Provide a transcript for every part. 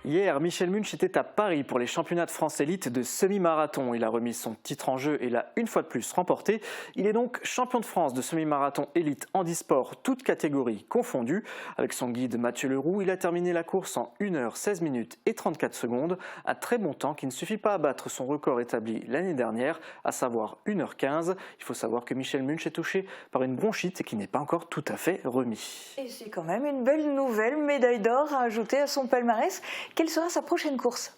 Hier, Michel Munch était à Paris pour les championnats de France élite de semi-marathon. Il a remis son titre en jeu et l'a une fois de plus remporté. Il est donc champion de France de semi-marathon élite handisport, toutes catégories confondues. Avec son guide Mathieu Leroux, il a terminé la course en 1h 16 minutes et 34 secondes. Un très bon temps qui ne suffit pas à battre son record établi l'année dernière, à savoir 1h15. Il faut savoir que Michel Munch est touché par une bronchite et qui n'est pas encore tout à fait remis. Et c'est quand même une belle nouvelle, médaille d'or à ajouter à son palmarès. Quelle sera sa prochaine course ?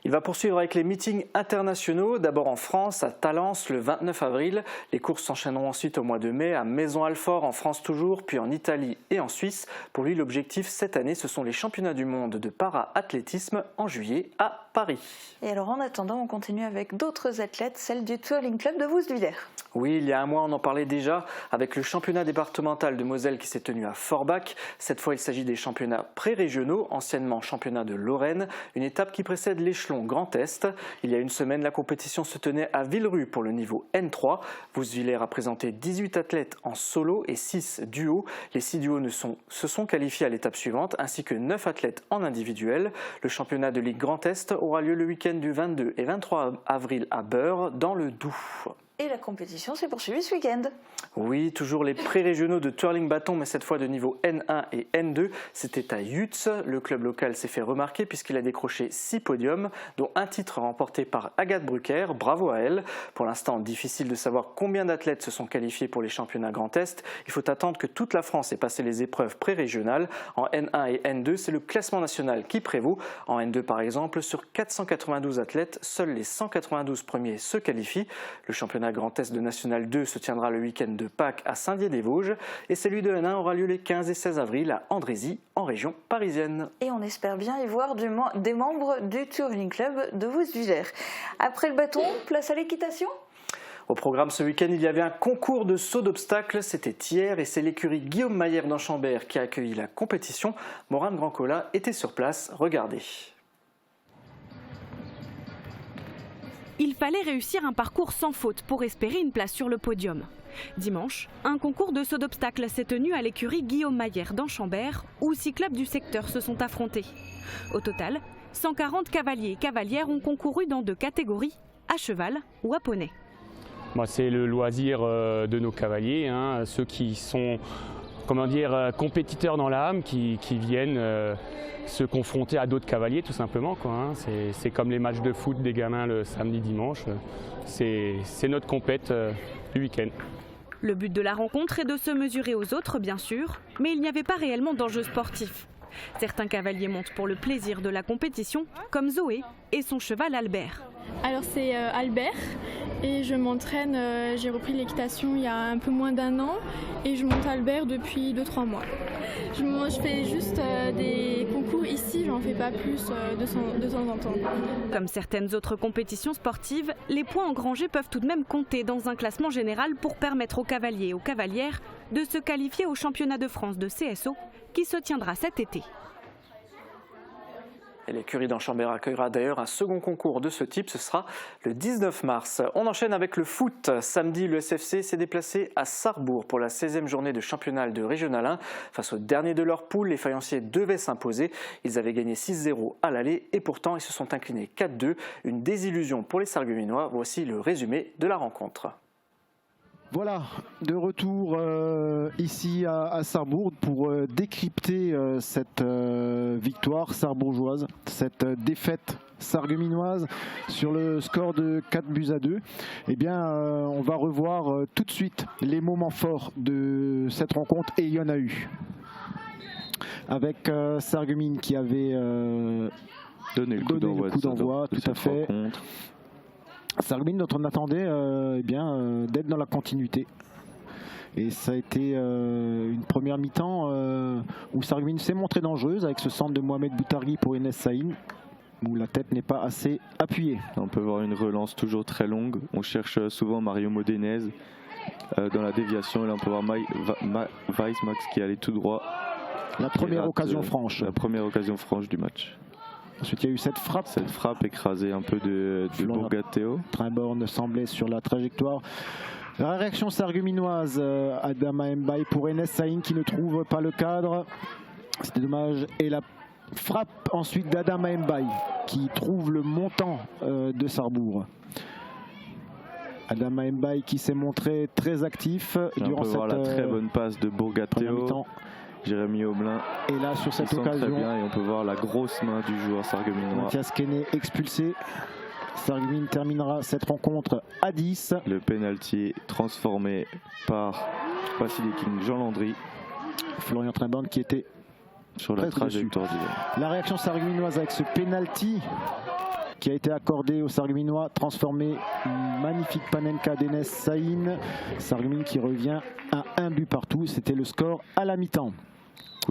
Il va poursuivre avec les meetings internationaux, d'abord en France, à Talence le 29 avril. Les courses s'enchaîneront ensuite au mois de mai à Maison-Alfort, en France toujours, puis en Italie et en Suisse. Pour lui, l'objectif cette année, ce sont les championnats du monde de para-athlétisme en juillet à Paris. Et alors en attendant, on continue avec d'autres athlètes, celle du Twirling Club de Woustviller. Oui, il y a un mois, on en parlait déjà avec le championnat départemental de Moselle qui s'est tenu à Forbach. Cette fois, il s'agit des championnats pré-régionaux, anciennement championnat de Lorraine, une étape qui précède l'échelon Grand Est. Il y a une semaine, la compétition se tenait à Villerue pour le niveau N3. Woustviller a présenté 18 athlètes en solo et 6 duos. Les 6 duos se sont qualifiés à l'étape suivante, ainsi que 9 athlètes en individuel. Le championnat de Ligue Grand Est aura lieu le week-end du 22 et 23 avril à Beure, dans le Doubs. Et la compétition s'est poursuivie ce week-end. Oui, toujours les pré-régionaux de twirling bâton, mais cette fois de niveau N1 et N2. C'était à Yutz. Le club local s'est fait remarquer puisqu'il a décroché 6 podiums, dont un titre remporté par Agathe Brucker. Bravo à elle. Pour l'instant, difficile de savoir combien d'athlètes se sont qualifiés pour les championnats Grand Est. Il faut attendre que toute la France ait passé les épreuves pré-régionales. En N1 et N2, c'est le classement national qui prévaut. En N2, par exemple, sur 492 athlètes, seuls les 192 premiers se qualifient. Le championnat Grand Est de National 2 se tiendra le week-end de Pâques à Saint-Dié-des-Vosges et celui de N1 aura lieu les 15 et 16 avril à Andrézy, en région parisienne. Et on espère bien y voir des membres du Twirling Club de Woustviller. Après le bâton, place à l'équitation ? Au programme ce week-end, il y avait un concours de saut d'obstacles. C'était hier et c'est l'écurie Guillaume Mayer d'Anchambert qui a accueilli la compétition. Morane Grandcola était sur place. Regardez. Il fallait réussir un parcours sans faute pour espérer une place sur le podium. Dimanche, un concours de saut d'obstacles s'est tenu à l'écurie Guillaume Mayer d'Anchambert, où 6 clubs du secteur se sont affrontés. Au total, 140 cavaliers et cavalières ont concouru dans 2 catégories, à cheval ou à poney. C'est le loisir de nos cavaliers, ceux qui sont compétiteurs dans l'âme, qui viennent se confronter à d'autres cavaliers tout simplement. C'est comme les matchs de foot des gamins le samedi, dimanche. C'est notre compète du week-end. Le but de la rencontre est de se mesurer aux autres, bien sûr, mais il n'y avait pas réellement d'enjeu sportif. Certains cavaliers montent pour le plaisir de la compétition, comme Zoé et son cheval Albert. Alors c'est Albert et je m'entraîne, j'ai repris l'équitation il y a un peu moins d'1 an et je monte Albert depuis 2-3 mois. Je fais juste des concours ici, j'en fais pas plus de temps en temps. Comme certaines autres compétitions sportives, les points engrangés peuvent tout de même compter dans un classement général pour permettre aux cavaliers et aux cavalières de se qualifier au championnat de France de CSO qui se tiendra cet été. Et l'écurie d'Anchambert accueillera d'ailleurs un second concours de ce type, ce sera le 19 mars. On enchaîne avec le foot. Samedi, le SFC s'est déplacé à Sarrebourg pour la 16e journée de championnat de Régional 1. Face au dernier de leur poule, les Fayenciers devaient s'imposer. Ils avaient gagné 6-0 à l'aller et pourtant ils se sont inclinés 4-2. Une désillusion pour les Sarregueminois. Voici le résumé de la rencontre. Voilà, de retour ici à Sarrebourg pour décrypter cette victoire sarrebourgeoise, cette défaite sarregueminoise sur le score de 4-2. Eh bien, on va revoir tout de suite les moments forts de cette rencontre et il y en a eu. Avec Sarreguemines qui avait donné le coup d'envoi, tout à fait. Sarreguemines dont on attendait d'être dans la continuité. Et ça a été une première mi-temps où Sarreguemines s'est montrée dangereuse avec ce centre de Mohamed Boutargui pour Enes Saïn, où la tête n'est pas assez appuyée. On peut voir une relance toujours très longue. On cherche souvent Mario Modenez dans la déviation. Et là on peut voir Weissmax qui allait tout droit. La première occasion franche. La première occasion franche du match. Ensuite, il y a eu cette frappe. Cette frappe écrasée un peu de Bourgateo. Trimborn semblait sur la trajectoire. La réaction sarregueminoise, Adama Mbaye pour Enes Saïn qui ne trouve pas le cadre. C'était dommage. Et la Frappe ensuite d'Adama Mbaye qui trouve le montant de Sarrebourg. Adama Mbaye qui s'est montré très actif durant on peut voir la très bonne passe de Bourgateo. Jérémy Aublin. Et là sur cette occasion, très bien, et on peut voir la grosse main du joueur sarregueminois. Mathias Kenney expulsé. Sarreguemines terminera cette rencontre à 10. Le penalty transformé par Basilikin Jean Landry. Florian Trimborn qui était sur la trajectoire du jeu. La réaction sarregueminoise avec ce penalty qui a été accordé aux Sarregueminois, transformé, magnifique Panenka d'Enes Saïn. Sarreguemines qui revient à 1 but partout. C'était le score à la mi-temps.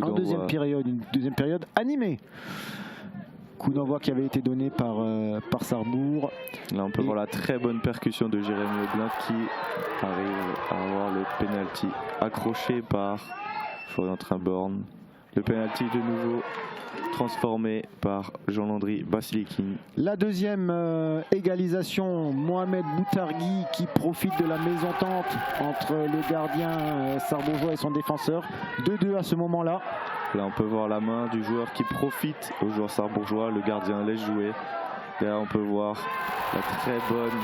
En deuxième période, une deuxième période animée. Coup d'envoi qui avait été donné par Sarrebourg. Là on peut voir la très bonne percussion de Jérémy Aublin qui arrive à avoir le penalty accroché par Florian Trimborn. Le penalty de nouveau transformé par Jean Landry Basilikin. La deuxième égalisation, Mohamed Boutargui qui profite de la mésentente entre le gardien sarrebourgeois et son défenseur. 2-2 à ce moment-là. Là on peut voir la main du joueur qui profite au joueur sarrebourgeois, le gardien laisse jouer. Et là on peut voir la très bonne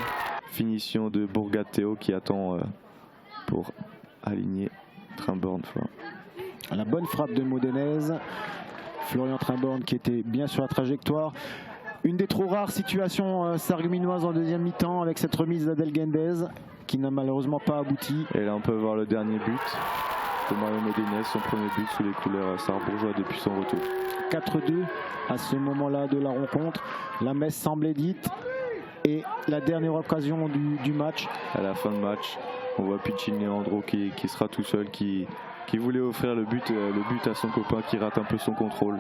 finition de Bourgateo qui attend pour aligner Trimborn. La bonne frappe de Modenez. Florian Trimborn qui était bien sur la trajectoire. Une des trop rares situations sarregueminoises en deuxième mi-temps avec cette remise d'Adel Gendez qui n'a malheureusement pas abouti. Et là on peut voir le dernier but de Mario Modenez, son premier but sous les couleurs sarrebourgeois depuis son retour. 4-2 à ce moment-là de la rencontre. La messe semblait dite et la dernière occasion du match. À la fin de match, on voit Piccini Leandro qui sera tout seul, qui voulait offrir le but à son copain qui rate un peu son contrôle.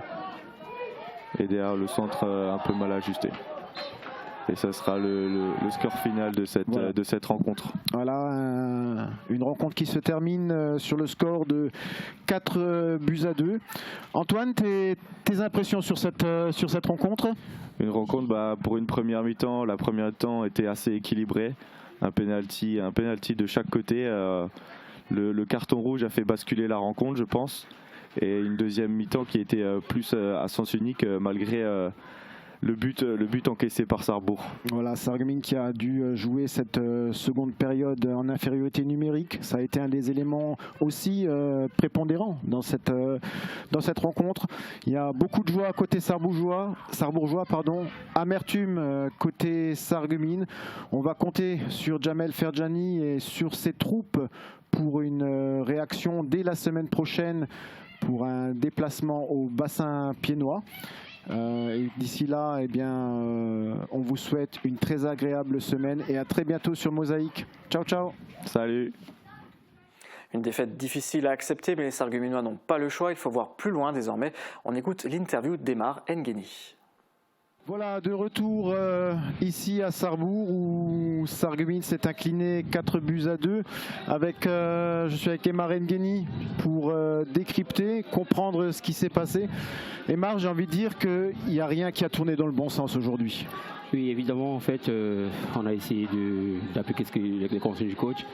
Et derrière le centre un peu mal ajusté. Et ça sera le score final de cette rencontre. Voilà, une rencontre qui se termine sur le score de 4-2. Antoine, tes impressions sur cette rencontre? Une rencontre, pour une première mi-temps, la première mi-temps était assez équilibrée. Un penalty de chaque côté. Le carton rouge a fait basculer la rencontre, je pense. Et une deuxième mi-temps qui était plus à sens unique malgré le but encaissé par Sarrebourg. Voilà, Sarreguemines qui a dû jouer cette seconde période en infériorité numérique. Ça a été un des éléments aussi prépondérants dans cette rencontre. Il y a beaucoup de joie côté sarrebourgeois, amertume côté Sarreguemines. On va compter sur Jamel Ferjani et sur ses troupes pour une réaction dès la semaine prochaine pour un déplacement au bassin piénois. D'ici là, on vous souhaite une très agréable semaine et à très bientôt sur Mosaïque. Ciao, ciao. Salut. Une défaite difficile à accepter, mais les Sarregueminois n'ont pas le choix. Il faut voir plus loin désormais. On écoute l'interview d'Emar Ngueni. Voilà, de retour ici à Sarrebourg où Sarreguemines s'est incliné 4-2 avec, je suis avec Emar Ngueni pour décrypter, comprendre ce qui s'est passé. Emar, j'ai envie de dire qu'il n'y a rien qui a tourné dans le bon sens aujourd'hui. Oui, évidemment, en fait, on a essayé d'appliquer les conseils du coach.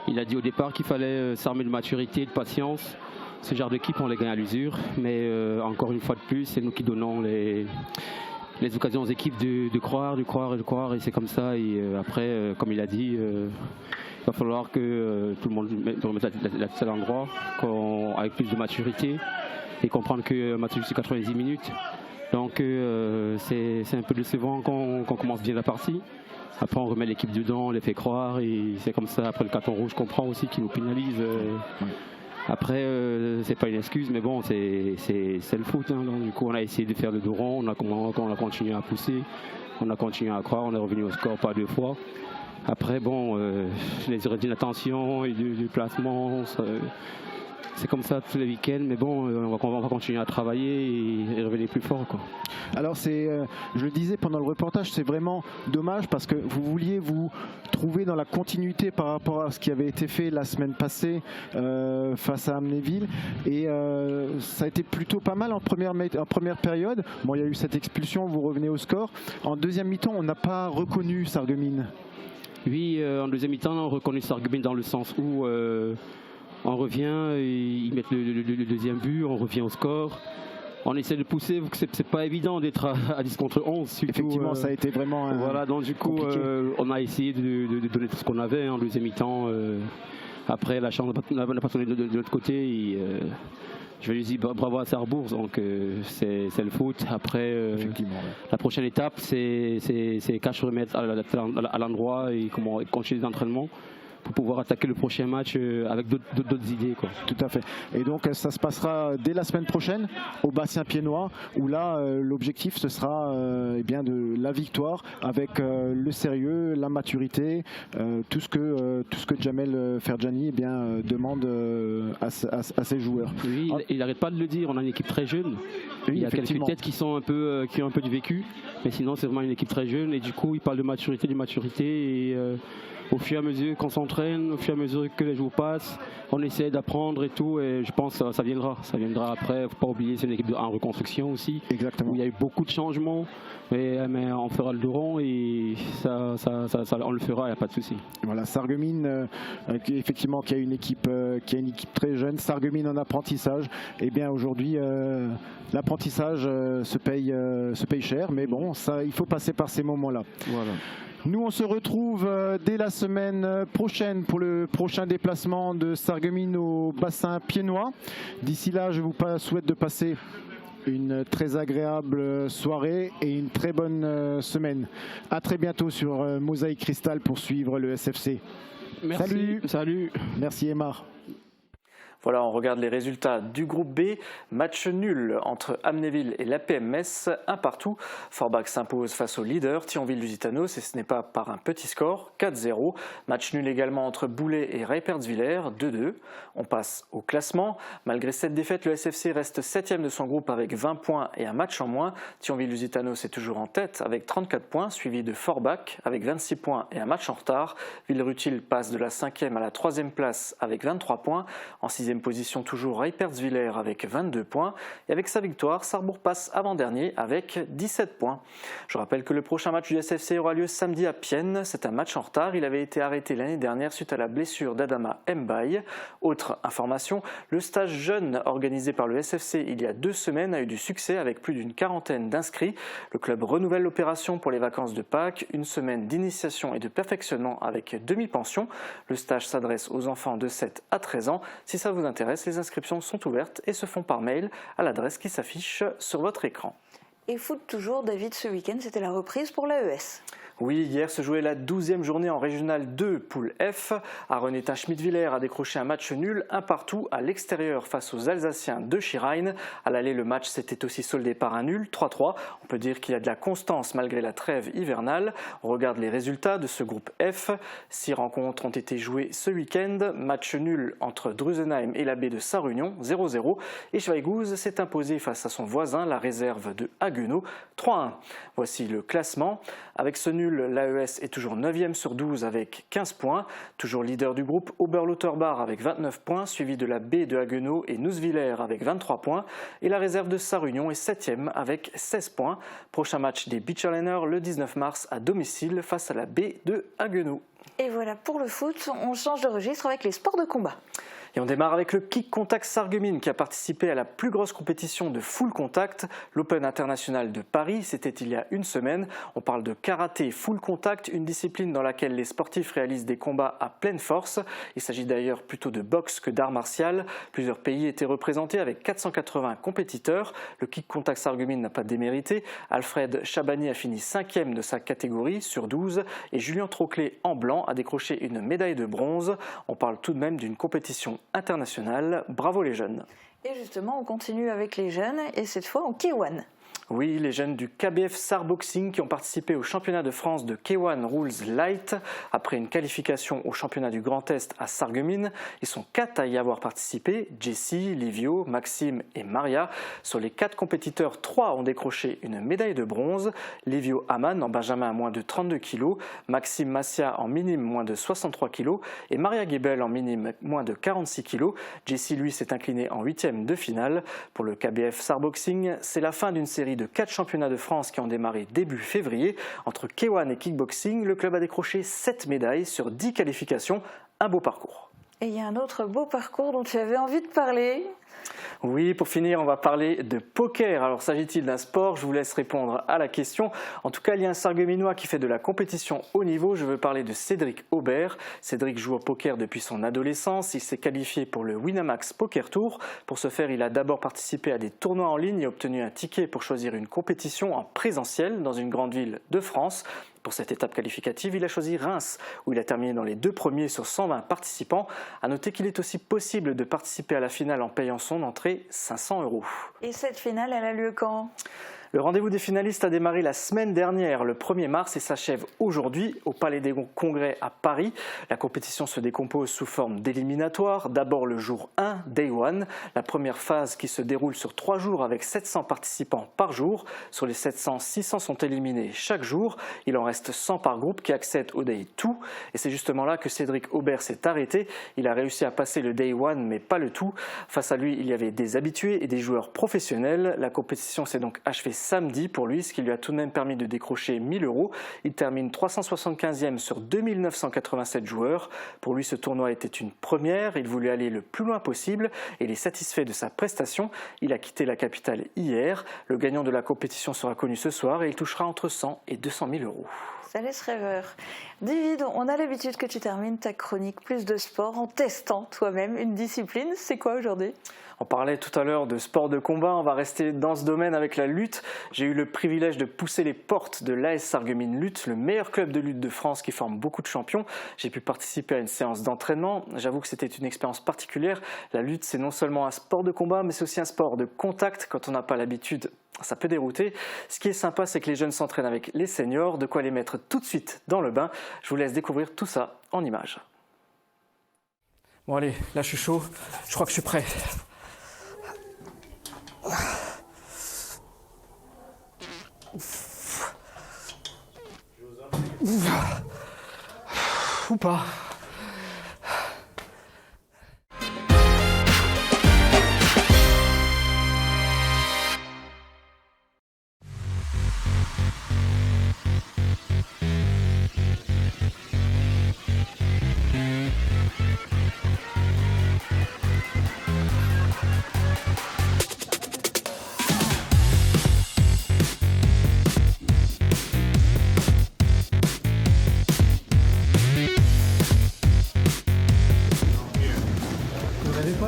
Il a dit au départ qu'il fallait s'armer de maturité, de patience. Ce genre d'équipe, on les gagne à l'usure, mais encore une fois de plus, c'est nous qui donnons les occasions aux équipes de croire, et c'est comme ça. Et après, comme il a dit, il va falloir que tout le monde remette la tête à l'endroit, avec plus de maturité et comprendre que un match c'est 90 minutes. Donc c'est un peu décevant quand on commence bien la partie. Après on remet l'équipe dedans, on les fait croire et c'est comme ça. Après le carton rouge, je comprends aussi qu'il nous pénalise. Après, c'est pas une excuse, mais bon, c'est le foot. Hein. Donc, du coup, on a essayé de faire le dos rond, on a continué à pousser, on a continué à croire, on est revenu au score pas 2 fois. Après, bon, les erreurs d'inattention et du placement, c'est comme ça tous les week-ends, mais bon, on va continuer à travailler et revenir plus fort, quoi. Alors je le disais pendant le reportage, c'est vraiment dommage parce que vous vouliez vous trouver dans la continuité par rapport à ce qui avait été fait la semaine passée face à Amnéville et ça a été plutôt pas mal en première période. Bon, il y a eu cette expulsion, vous revenez au score. En deuxième mi-temps, on n'a pas reconnu Sarreguemines. Oui, en deuxième mi-temps, on a reconnu Sarreguemines dans le sens où on revient, ils mettent le deuxième but, on revient au score. on essaie de pousser, vu que c'est pas évident d'être à 10 contre 11. Surtout, Effectivement, ça a été vraiment voilà, donc du coup, on a essayé de donner tout ce qu'on avait en deuxième mi-temps. Après, la chance n'a pas tourné de l'autre côté. Et, je vais lui dire bravo à Sarrebourg, donc c'est le foot. Après, la prochaine étape, c'est qu'à se remettre à l'endroit et comment continuer les entraînements pour pouvoir attaquer le prochain match avec d'autres idées, quoi. Tout à fait. Et donc ça se passera dès la semaine prochaine au Bastien-Piennois, où là l'objectif ce sera eh bien de la victoire avec le sérieux, la maturité, tout ce que Jamel Ferjani eh bien demande à ses joueurs. Oui, il n'arrête pas de le dire. On a une équipe très jeune. Oui, il y a quelques têtes qui sont qui ont un peu du vécu, mais sinon c'est vraiment une équipe très jeune. Et du coup, il parle de maturité, et au fur et à mesure qu'on s'entraîne, au fur et à mesure que les jours passent, on essaie d'apprendre et tout, et je pense que ça viendra. Ça viendra après. Il ne faut pas oublier, c'est une équipe en reconstruction aussi. Exactement. Où il y a eu beaucoup de changements, mais on fera le dos rond et on le fera, il n'y a pas de souci. Voilà, Sarreguemines, effectivement, qui a une équipe très jeune. Sarreguemines en apprentissage. Et bien aujourd'hui, l'apprentissage se paye cher, mais bon, ça, il faut passer par ces moments-là. Voilà. Nous, on se retrouve dès la semaine prochaine pour le prochain déplacement de Sarreguemines au bassin piennois. D'ici là, je vous souhaite de passer une très agréable soirée et une très bonne semaine. À très bientôt sur Mosaïque Cristal pour suivre le SFC. Merci. Salut. Merci Aymar. Voilà, on regarde les résultats du groupe B. Match nul entre Amnéville et l'APM Metz, un partout. Forbach s'impose face au leader Thionville-Lusitanos et ce n'est pas par un petit score, 4-0. Match nul également entre Boulay et Reipertswiller, 2-2. On passe au classement. Malgré cette défaite, le SFC reste 7e de son groupe avec 20 points et un match en moins. Thionville-Lusitanos est toujours en tête avec 34 points, suivi de Forbach avec 26 points et un match en retard. Villerutil passe de la 5e à la 3e place avec 23 points. En 6e position toujours Reipertswiller avec 22 points et avec sa victoire, Sarrebourg passe avant-dernier avec 17 points. Je rappelle que le prochain match du SFC aura lieu samedi à Pienne. C'est un match en retard, il avait été arrêté l'année dernière suite à la blessure d'Adama Mbaye. Autre information, le stage jeune organisé par le SFC il y a 2 semaines a eu du succès avec plus d'une quarantaine d'inscrits. Le club renouvelle l'opération pour les vacances de Pâques, une semaine d'initiation et de perfectionnement avec demi-pension. Le stage s'adresse aux enfants de 7 à 13 ans. Si ça vous intéresse, les inscriptions sont ouvertes et se font par mail à l'adresse qui s'affiche sur votre écran. Et foot toujours, David, ce week-end, c'était la reprise pour l'AES. Oui, hier se jouait la 12e journée en Régional 2, poule F. Arenetin Schmidtviller a décroché un match nul, un partout à l'extérieur face aux Alsaciens de Schirheim. À l'aller, le match s'était aussi soldé par un nul, 3-3. On peut dire qu'il y a de la constance malgré la trêve hivernale. On regarde les résultats de ce groupe F. 6 rencontres ont été jouées ce week-end. Match nul entre Drusenheim et la baie de Sarre-Union, 0-0. Et Schweighouse s'est imposé face à son voisin, la réserve de Haguenau, 3-1. Voici le classement. Avec ce nul, l'AES est toujours 9e sur 12 avec 15 points. Toujours leader du groupe, Oberlotterbach avec 29 points, suivi de la baie de Haguenau et Nouswiller avec 23 points. Et la réserve de Sarre-Union est 7e avec 16 points. Prochain match des Beachliners le 19 mars à domicile face à la baie de Haguenau. Et voilà pour le foot, on change de registre avec les sports de combat. Et on démarre avec le Kick Contact Sarreguemines qui a participé à la plus grosse compétition de full contact, l'Open International de Paris. C'était il y a une semaine. On parle de karaté full contact, une discipline dans laquelle les sportifs réalisent des combats à pleine force. Il s'agit d'ailleurs plutôt de boxe que d'art martial. Plusieurs pays étaient représentés avec 480 compétiteurs. Le Kick Contact Sarreguemines n'a pas démérité. Alfred Chabani a fini 5e de sa catégorie sur 12 et Julien Troclet en blanc a décroché une médaille de bronze. On parle tout de même d'une compétition internationale. Bravo les jeunes. Et justement, on continue avec les jeunes et cette fois en K1. Oui, les jeunes du KBF Sarre Boxing qui ont participé au championnat de France de K1 Rules Light. Après une qualification au championnat du Grand Est à Sarreguemines, ils sont 4 à y avoir participé. Jessie, Livio, Maxime et Maria. Sur les 4 compétiteurs, 3 ont décroché une médaille de bronze. Livio Haman en benjamin à moins de 32 kg, Maxime Massia en minime moins de 63 kg et Maria Gebel en minime moins de 46 kg. Jessie, lui, s'est incliné en 8e de finale. Pour le KBF Sarre Boxing, c'est la fin d'une série de 4 championnats de France qui ont démarré début février. Entre K1 et kickboxing, le club a décroché 7 médailles sur 10 qualifications. Un beau parcours. Et il y a un autre beau parcours dont tu avais envie de parler. Oui, pour finir, on va parler de poker. Alors, s'agit-il d'un sport? Je vous laisse répondre à la question. En tout cas, il y a un Sarregueminois qui fait de la compétition haut niveau. Je veux parler de Cédric Aubert. Cédric joue au poker depuis son adolescence. Il s'est qualifié pour le Winamax Poker Tour. Pour ce faire, il a d'abord participé à des tournois en ligne et obtenu un ticket pour choisir une compétition en présentiel dans une grande ville de France. Pour cette étape qualificative, il a choisi Reims, où il a terminé dans les 2 premiers sur 120 participants. A noter qu'il est aussi possible de participer à la finale en payant son entrée 500 €. Et cette finale, elle a lieu quand ? Le rendez-vous des finalistes a démarré la semaine dernière, le 1er mars, et s'achève aujourd'hui au Palais des Congrès à Paris. La compétition se décompose sous forme d'éliminatoire. D'abord le jour 1, Day 1, la première phase qui se déroule sur 3 jours avec 700 participants par jour. Sur les 700, 600 sont éliminés chaque jour. Il en reste 100 par groupe qui accèdent au Day 2. Et c'est justement là que Cédric Aubert s'est arrêté. Il a réussi à passer le Day 1, mais pas le 2. Face à lui, il y avait des habitués et des joueurs professionnels. La compétition s'est donc achevée samedi pour lui, ce qui lui a tout de même permis de décrocher 1 000 €. Il termine 375e sur 2987 joueurs. Pour lui, ce tournoi était une première. Il voulait aller le plus loin possible et il est satisfait de sa prestation. Il a quitté la capitale hier. Le gagnant de la compétition sera connu ce soir et il touchera entre 100 et 200 000 €. Ça laisse rêveur. David, on a l'habitude que tu termines ta chronique Plus de sport en testant toi-même une discipline. C'est quoi aujourd'hui ? On parlait tout à l'heure de sport de combat, on va rester dans ce domaine avec la lutte. J'ai eu le privilège de pousser les portes de l'AS Sarreguemines Lutte, le meilleur club de lutte de France qui forme beaucoup de champions. J'ai pu participer à une séance d'entraînement. J'avoue que c'était une expérience particulière. La lutte, c'est non seulement un sport de combat, mais c'est aussi un sport de contact. Quand on n'a pas l'habitude, ça peut dérouter. Ce qui est sympa, c'est que les jeunes s'entraînent avec les seniors, de quoi les mettre tout de suite dans le bain. Je vous laisse découvrir tout ça en images. Bon allez, là je suis chaud, je crois que je suis prêt. Ou pas.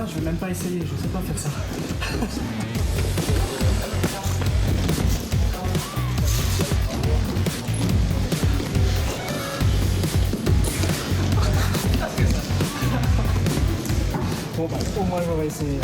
Je vais même pas essayer, je sais pas faire ça. Bon bah, au moins je vais essayer.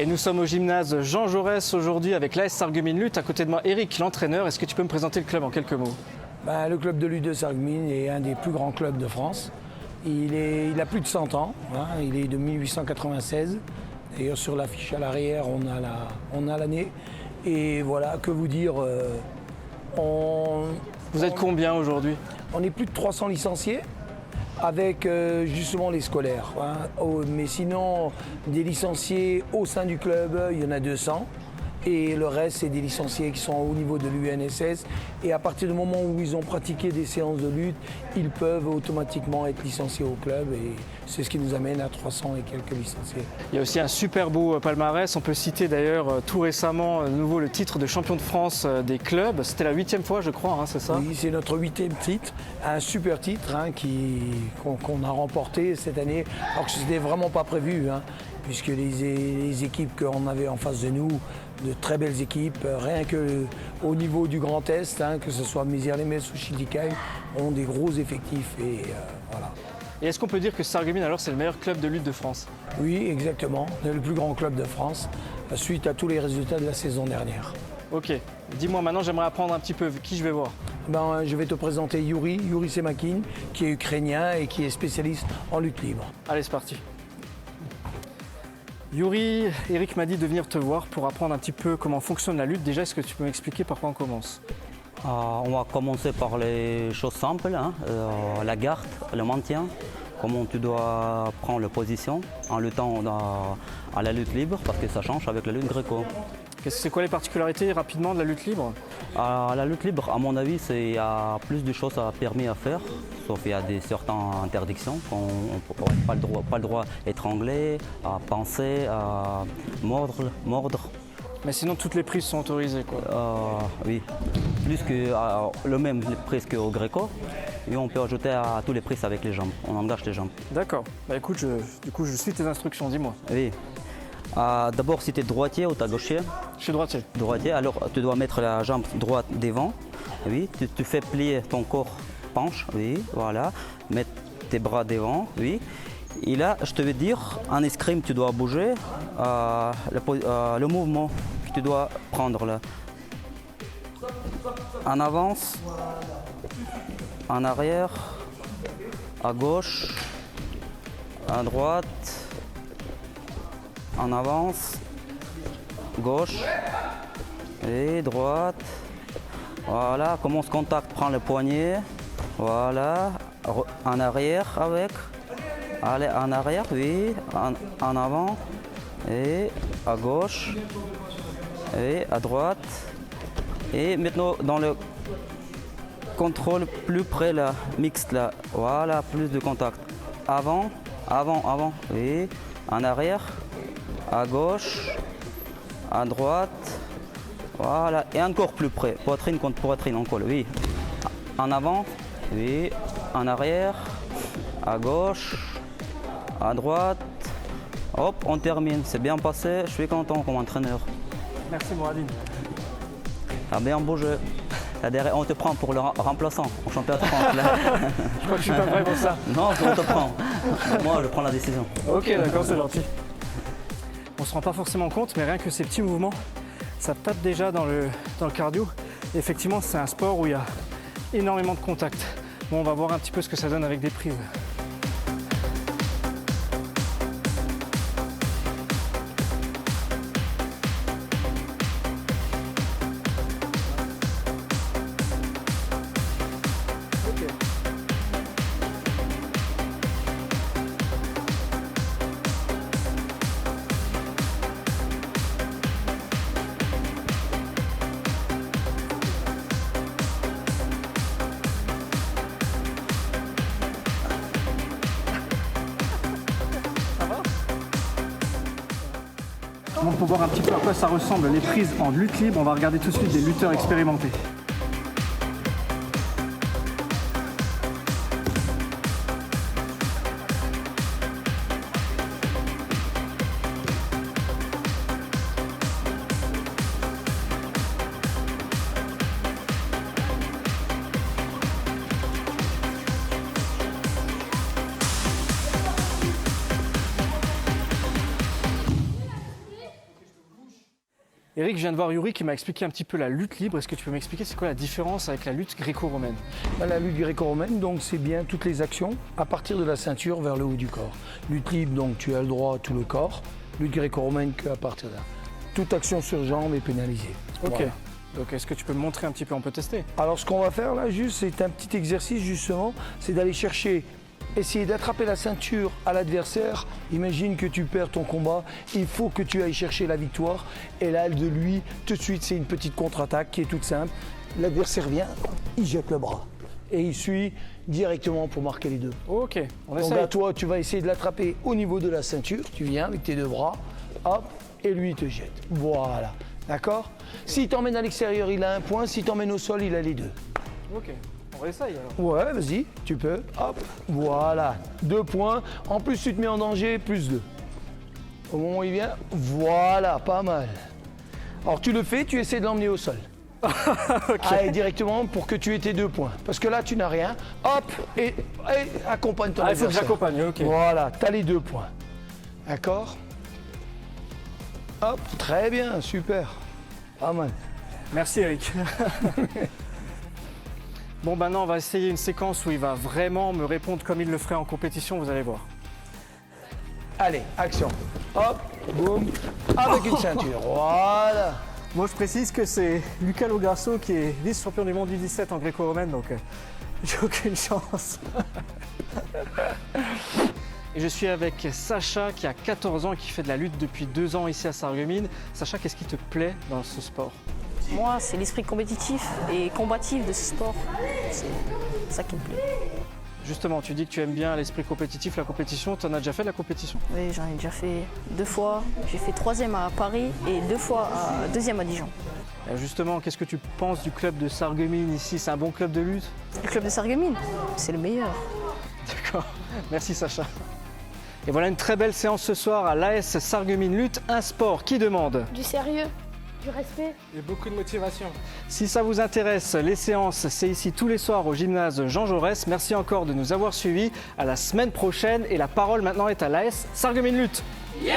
Et nous sommes au gymnase Jean Jaurès aujourd'hui avec l'AS Sarreguemines Lutte. À côté de moi, Eric, l'entraîneur. Est-ce que tu peux me présenter le club en quelques mots ? Le club de lutte de Sarreguemines est un des plus grands clubs de France. Il a plus de 100 ans, hein, il est de 1896. D'ailleurs sur l'affiche à l'arrière, on a l'année. Et voilà, que vous dire, Vous êtes combien aujourd'hui ? On est plus de 300 licenciés. Avec justement les scolaires. Hein. Mais sinon, des licenciés au sein du club, il y en a 200. Et le reste, c'est des licenciés qui sont au niveau de l'UNSS. Et à partir du moment où ils ont pratiqué des séances de lutte, ils peuvent automatiquement être licenciés au club. Et c'est ce qui nous amène à 300 et quelques licenciés. Il y a aussi un super beau palmarès. On peut citer d'ailleurs tout récemment de nouveau le titre de champion de France des clubs. C'était la 8e fois, je crois, hein, c'est ça ? Oui, c'est notre 8e titre. Un super titre hein, qu'on a remporté cette année. Alors que ce n'était vraiment pas prévu. Hein, puisque les équipes qu'on avait en face de nous, de très belles équipes, rien qu'au niveau du Grand Est, hein, que ce soit Mézières-les-Messes ou Schiltigheim, ont des gros effectifs. Et voilà. Et est-ce qu'on peut dire que Sarreguemines, alors, c'est le meilleur club de lutte de France ? Oui, exactement. C'est le plus grand club de France, suite à tous les résultats de la saison dernière. Ok. Dis-moi maintenant, j'aimerais apprendre un petit peu qui je vais voir. Je vais te présenter Yuri Semakin, qui est ukrainien et qui est spécialiste en lutte libre. Allez, c'est parti. Yuri, Eric m'a dit de venir te voir pour apprendre un petit peu comment fonctionne la lutte. Déjà, est-ce que tu peux m'expliquer par quoi on commence? On va commencer par les choses simples, hein, la garde, le maintien, comment tu dois prendre la position en luttant à la lutte libre, parce que ça change avec la lutte gréco. C'est quoi les particularités rapidement de la lutte libre? La lutte libre, à mon avis, il y a plus de choses permis à faire, sauf il y a certaines interdictions. On n'a pas le droit d'étrangler, à pincer, à mordre. Mais sinon, toutes les prises sont autorisées, quoi. Oui, plus que le même prise qu'au gréco. Et on peut ajouter à tous les prises avec les jambes. On engage les jambes. D'accord. Bah écoute, du coup, je suis tes instructions, dis-moi. Oui. D'abord, si tu es droitier ou tu es gaucher. Je suis droitier. Droitier, alors tu dois mettre la jambe droite devant. Oui. Tu fais plier ton corps penche. Oui, voilà. Mettre tes bras devant. Oui. Et là, je te vais dire, en escrime, tu dois bouger. Le mouvement que tu dois prendre là. En avance, en arrière, à gauche, à droite, en avance, gauche et droite. Voilà, commence contact, prends le poignet. Voilà, en arrière avec. Allez, en arrière, oui, en avant et à gauche et à droite. Et maintenant dans le contrôle plus près là, mixte là, voilà, plus de contact. Avant, oui, en arrière, à gauche, à droite, voilà, et encore plus près, poitrine contre poitrine, encore, oui. En avant, oui, en arrière, à gauche, à droite, hop, on termine, c'est bien passé, je suis content comme entraîneur. Merci Mouradine. Ah bien bougé. Là derrière, on te prend pour le remplaçant au championnat de France. Là. Je crois que je suis pas prêt pour ça. Non, on te prend. Moi, je prends la décision. Ok, d'accord, c'est gentil. On se rend pas forcément compte, mais rien que ces petits mouvements, ça tape déjà dans le cardio. Et effectivement, c'est un sport où il y a énormément de contact. Bon, on va voir un petit peu ce que ça donne avec des prises. Donc pour voir un petit peu à quoi ça ressemble les prises en lutte libre, on va regarder tout de suite des lutteurs expérimentés. Eric, je viens de voir Yuri qui m'a expliqué un petit peu la lutte libre. Est-ce que tu peux m'expliquer c'est quoi la différence avec la lutte gréco-romaine? La lutte gréco-romaine, donc c'est bien toutes les actions à partir de la ceinture vers le haut du corps. Lutte libre, donc tu as le droit à tout le corps. Lutte gréco-romaine qu'à partir de là. Toute action sur jambe est pénalisée. Ok. Voilà. Donc est-ce que tu peux me montrer un petit peu, on peut tester? Alors ce qu'on va faire là juste, c'est un petit exercice justement, c'est d'aller chercher, essayer d'attraper la ceinture à l'adversaire. Imagine que tu perds ton combat, il faut que tu ailles chercher la victoire. Et là, de lui, tout de suite, c'est une petite contre-attaque qui est toute simple. L'adversaire vient, il jette le bras. Et il suit directement pour marquer les deux. Ok, on Donc essaye. à toi, tu vas essayer de l'attraper au niveau de la ceinture. Tu viens avec tes deux bras, hop, et lui, il te jette. Voilà, d'accord? S'il t'emmène à l'extérieur, il a un point. S'il t'emmène au sol, il a les deux. Ok, on essaye alors. Ouais, vas-y, tu peux. Hop, voilà, 2 points. En plus, tu te mets en danger, plus 2. Au moment où il vient, voilà, pas mal. Alors tu le fais, tu essaies de l'emmener au sol. Allez, directement pour que tu aies tes 2 points. Parce que là, tu n'as rien. Hop, et accompagne ton Ah, il faut que adversaire. j'accompagne, ok. Voilà, tu as les 2 points. D'accord? Hop, très bien, super. Pas mal. Merci Eric. Bon, maintenant on va essayer une séquence où il va vraiment me répondre comme il le ferait en compétition, vous allez voir. Allez, action. Hop, boum, avec une ceinture. Voilà. Moi, je précise que c'est Luca Lograsso qui est vice-champion du monde U17 en gréco-romaine, donc j'ai aucune chance. Et je suis avec Sacha qui a 14 ans et qui fait de la lutte depuis 2 ans ici à Sarreguemines. Sacha, qu'est-ce qui te plaît dans ce sport? Moi, c'est l'esprit compétitif et combatif de ce sport. C'est ça qui me plaît. Justement, tu dis que tu aimes bien l'esprit compétitif, la compétition. Tu en as déjà fait de la compétition? Oui, j'en ai déjà fait 2 fois. J'ai fait 3e à Paris et 2 fois 2e à Dijon. Justement, qu'est-ce que tu penses du club de Sarreguemines ici? C'est un bon club de lutte? Le club de Sarreguemines, c'est le meilleur. D'accord, merci Sacha. Et voilà une très belle séance ce soir à l'AS Sarreguemines Lutte, un sport qui demande Du sérieux, du respect. Et beaucoup de motivation. Si ça vous intéresse, les séances, c'est ici tous les soirs au gymnase Jean Jaurès. Merci encore de nous avoir suivis. À la semaine prochaine et la parole maintenant est à l'AS Sarreguemines Lutte. Yeah!